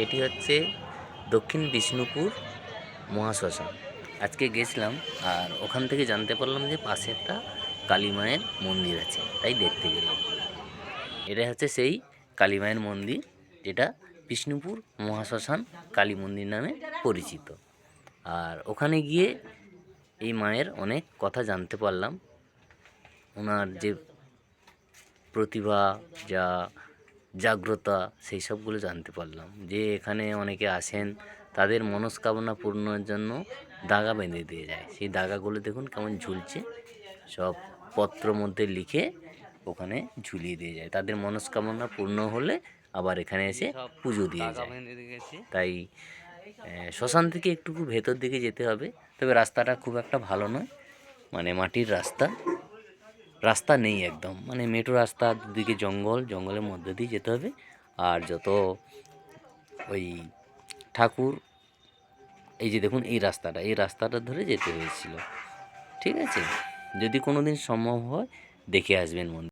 এটি হচ্ছে দক্ষিণ বিষ্ণুপুর মহাশ্মশান। আজকে গেছিলাম আর ওখান থেকে জানতে পারলাম যে পাশে একটা কালী মায়ের মন্দির আছে, তাই দেখতে গেলাম। এটা হচ্ছে সেই কালী মায়ের মন্দির, যেটা বিষ্ণুপুর মহাশ্মশান কালী মন্দির নামে পরিচিত। আর ওখানে গিয়ে এই মায়ের অনেক কথা জানতে পারলাম। ওনার যে প্রতিভা, যা জাগ্রতা, সেই সবগুলো জানতে পারলাম। যে এখানে অনেকে আসেন, তাদের মনস্কামনা পূর্ণের জন্য দাগা বেঁধে দিয়ে যায়। সেই দাগাগুলো দেখুন কেমন ঝুলছে, সব পত্র মধ্যে লিখে ওখানে ঝুলিয়ে দিয়ে যায়। তাদের মনস্কামনা পূর্ণ হলে আবার এখানে এসে পুজো দিয়ে যায়। তাই শ্মশান থেকে একটু ভেতর দিকে যেতে হবে, তবে রাস্তাটা খুব একটা ভালো নয়, মানে মাটির রাস্তা, রাস্তা নেই একদম, মানে মেঠো রাস্তা, দুদিকে জঙ্গল, জঙ্গলের মধ্যে দিয়ে যেতে হবে। আর যত ওই ঠাকুর, এই যে দেখুন এই রাস্তাটা, এই রাস্তাটা ধরে যেতে হয়েছিল। ঠিক আছে, যদি কোনো দিন সম্ভব হয় দেখে আসবেন মন্দির।